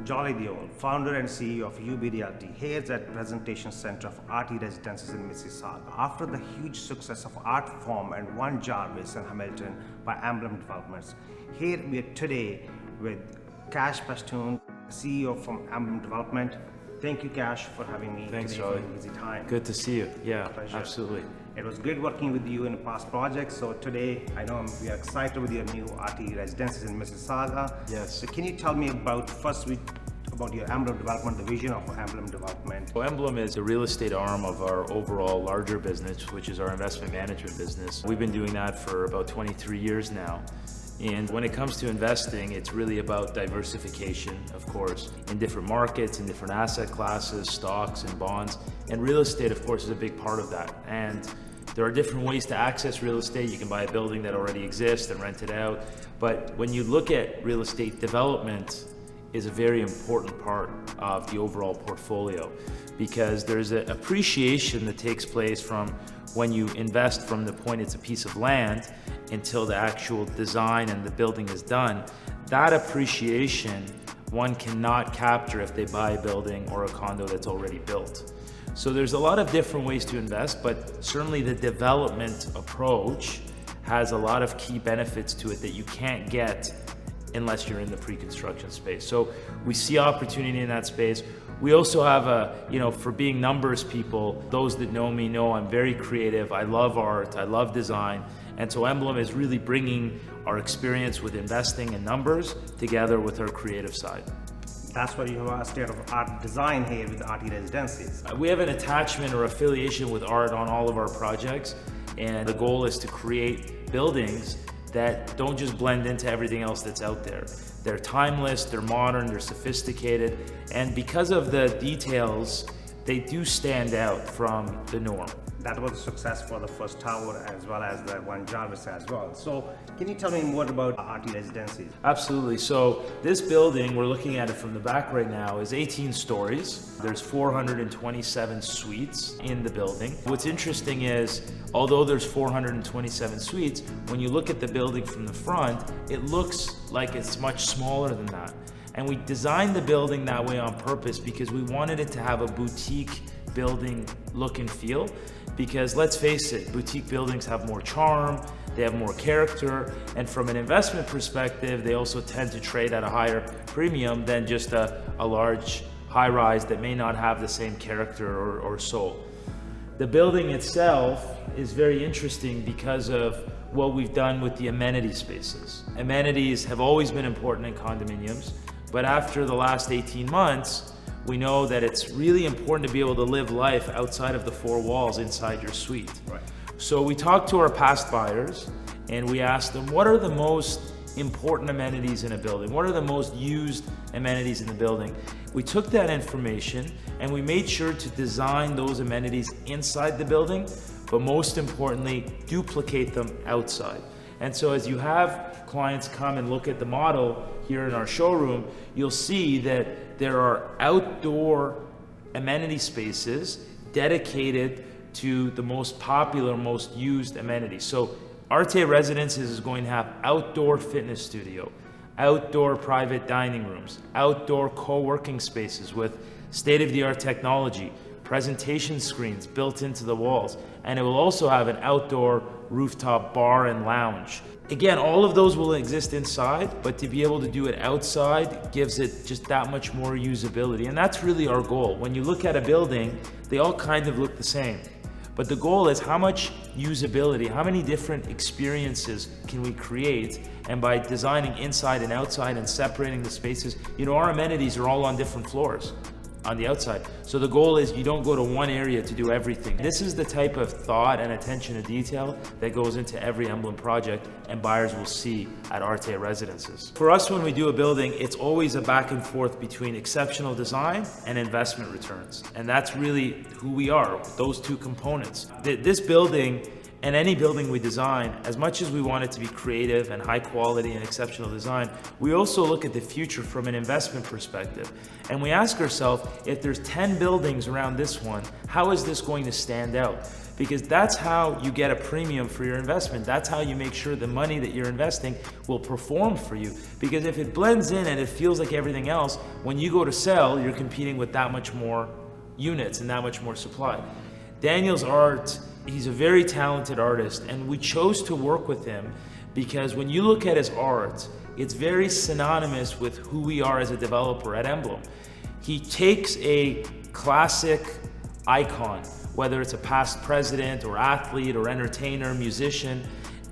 Jolly Deol, founder and CEO of UB Realty, here at Presentation Center of ARTE Residences in Mississauga. After the huge success of Art Form and One Jarvis and Hamilton by Emblem Developments, here we are today with Cash Pashtoon, CEO from Emblem Development. Thank you, Cash, for having me. Thanks, today Charlie. for your busy time. Good to see you. Yeah, Pleasure. absolutely. It was great working with you in past projects. So today, I know we are excited with your new ARTE Residences in Mississauga. Yes. So can you tell me about your Emblem Development, the vision of Emblem Development? Well, Emblem is the real estate arm of our overall larger business, which is our investment management business. We've been doing that for about 23 years now. And when it comes to investing, it's really about diversification, of course, in different markets, in different asset classes, stocks and bonds. And real estate, of course, is a big part of that. And there are different ways to access real estate. You can buy a building that already exists and rent it out. But when you look at real estate, development is a very important part of the overall portfolio, because there's an appreciation that takes place from when you invest from the point it's a piece of land until the actual design and the building is done. That appreciation one cannot capture if they buy a building or a condo that's already built. So there's a lot of different ways to invest, but certainly the development approach has a lot of key benefits to it that you can't get unless you're in the pre-construction space. So we see opportunity in that space. We also have for being numbers people, those that know me know I'm very creative. I love art, I love design. And so Emblem is really bringing our experience with investing in numbers together with our creative side. That's why you have a state of art design here with ARTE Residences. We have an attachment or affiliation with art on all of our projects. And the goal is to create buildings that don't just blend into everything else that's out there. They're timeless, they're modern, they're sophisticated, and because of the details, they do stand out from the norm. That was a success for the first tower as well as the One Jarvis as well. So can you tell me more about ARTE Residences? Absolutely. So this building, we're looking at it from the back right now, is 18 stories. There's 427 suites in the building. What's interesting is, although there's 427 suites, when you look at the building from the front, it looks like it's much smaller than that. And we designed the building that way on purpose because we wanted it to have a boutique building look and feel. Because let's face it, boutique buildings have more charm, they have more character, and from an investment perspective, they also tend to trade at a higher premium than just a large high-rise that may not have the same character or soul. The building itself is very interesting because of what we've done with the amenity spaces. Amenities have always been important in condominiums, but after the last 18 months, we know that it's really important to be able to live life outside of the four walls inside your suite. Right. So we talked to our past buyers and we asked them, what are the most important amenities in a building? What are the most used amenities in the building? We took that information and we made sure to design those amenities inside the building, but most importantly, duplicate them outside. And so as you have clients come and look at the model here in our showroom, you'll see that there are outdoor amenity spaces dedicated to the most popular, most used amenities. So ARTE Residences is going to have outdoor fitness studio, outdoor private dining rooms, outdoor co-working spaces with state-of-the-art technology, presentation screens built into the walls, and it will also have an outdoor rooftop bar and lounge. Again, all of those will exist inside, but to be able to do it outside gives it just that much more usability. And that's really our goal. When you look at a building, they all kind of look the same. But the goal is how much usability, how many different experiences can we create? And by designing inside and outside and separating the spaces, our amenities are all on different floors on the outside. So the goal is you don't go to one area to do everything. This is the type of thought and attention to detail that goes into every Emblem project and buyers will see at ARTE Residences. For us, when we do a building, it's always a back and forth between exceptional design and investment returns. And that's really who we are, those two components. This building and any building we design, as much as we want it to be creative and high quality and exceptional design, we also look at the future from an investment perspective. And we ask ourselves, if there's 10 buildings around this one, how is this going to stand out? Because that's how you get a premium for your investment. That's how you make sure the money that you're investing will perform for you. Because if it blends in and it feels like everything else, when you go to sell, you're competing with that much more units and that much more supply. Daniel's art, he's a very talented artist, and we chose to work with him because when you look at his art, it's very synonymous with who we are as a developer at Emblem. He takes a classic icon, whether it's a past president or athlete or entertainer, musician,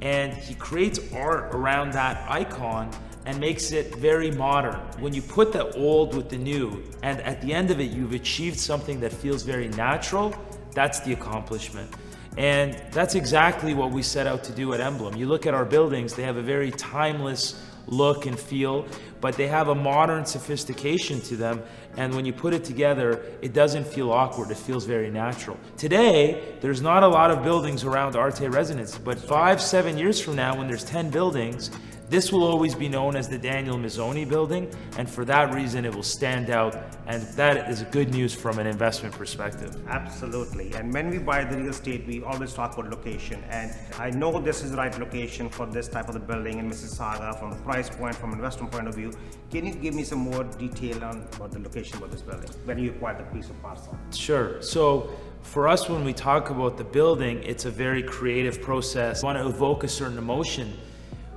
and he creates art around that icon and makes it very modern. When you put the old with the new, and at the end of it, you've achieved something that feels very natural, that's the accomplishment. And that's exactly what we set out to do at Emblem. You look at our buildings, they have a very timeless look and feel, but they have a modern sophistication to them. And when you put it together, it doesn't feel awkward, it feels very natural. Today, there's not a lot of buildings around ARTE Residences, but 5-7 years from now, when there's 10 buildings, this will always be known as the Daniel Mazzone building, and for that reason it will stand out, and that is good news from an investment perspective. Absolutely. And when we buy the real estate, we always talk about location, and I know this is the right location for this type of the building in Mississauga from the price point, from an investment point of view. Can you give me some more detail on about the location of this building when you acquired the piece of parcel? Sure. So for us, when we talk about the building, it's a very creative process. We want to evoke a certain emotion.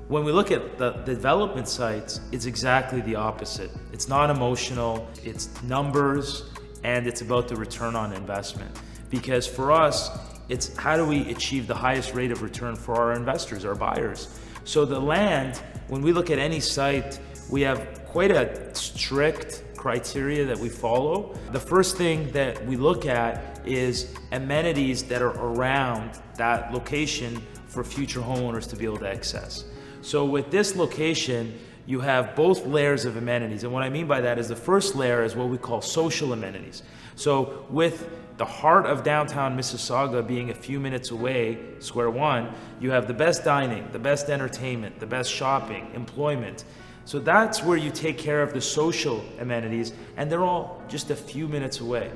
When we look at the development sites, it's exactly the opposite. It's not emotional, it's numbers, and it's about the return on investment. Because for us, it's how do we achieve the highest rate of return for our investors, our buyers. So the land, when we look at any site, we have quite a strict criteria that we follow. The first thing that we look at is amenities that are around that location for future homeowners to be able to access. So with this location, you have both layers of amenities. And what I mean by that is the first layer is what we call social amenities. So with the heart of downtown Mississauga being a few minutes away, square one, you have the best dining, the best entertainment, the best shopping, employment. So that's where you take care of the social amenities, and they're all just a few minutes away.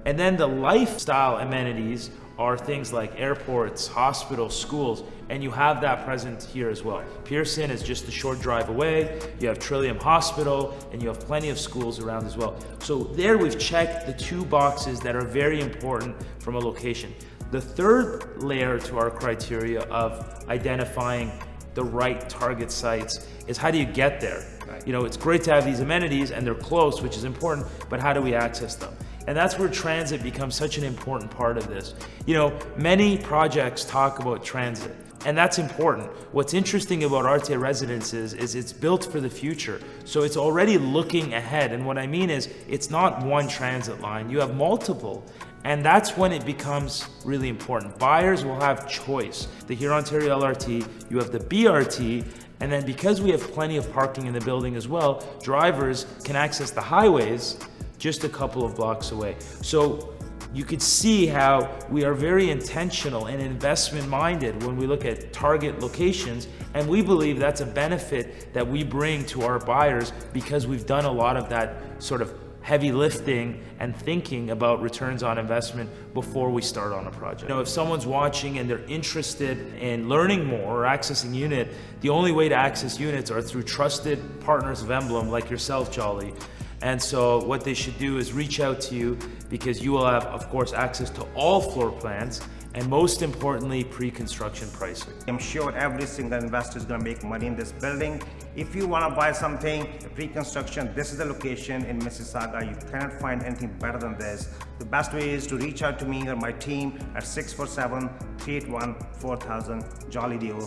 And then the lifestyle amenities are things like airports, hospitals, schools, and you have that present here as well. Pearson is just a short drive away. You have Trillium Hospital, and you have plenty of schools around as well. So there we've checked the two boxes that are very important from a location. The third layer to our criteria of identifying the right target sites is how do you get there? Right. You know, it's great to have these amenities and they're close, which is important, but how do we access them? And that's where transit becomes such an important part of this. You know, many projects talk about transit, and that's important. What's interesting about ARTE Residences is it's built for the future. So it's already looking ahead. And what I mean is it's not one transit line, you have multiple. And that's when it becomes really important. Buyers will have choice. The Hurontario LRT, you have the BRT, and then because we have plenty of parking in the building as well, drivers can access the highways just a couple of blocks away. So you could see how we are very intentional and investment minded when we look at target locations, and we believe that's a benefit that we bring to our buyers because we've done a lot of that sort of heavy lifting and thinking about returns on investment before we start on a project. You know, if someone's watching and they're interested in learning more or accessing unit, the only way to access units are through trusted partners of Emblem like yourself, Jolly. And so what they should do is reach out to you because you will have, of course, access to all floor plans and most importantly, pre-construction pricing. I'm sure every single investor is going to make money in this building. If you want to buy something, pre-construction, this is the location in Mississauga. You cannot find anything better than this. The best way is to reach out to me or my team at 647-381-4000, Jolly Deol,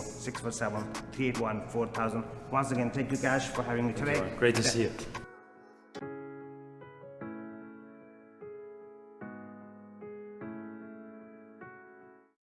647-381-4000. Once again, thank you, Cash, for having me today. Great to see you.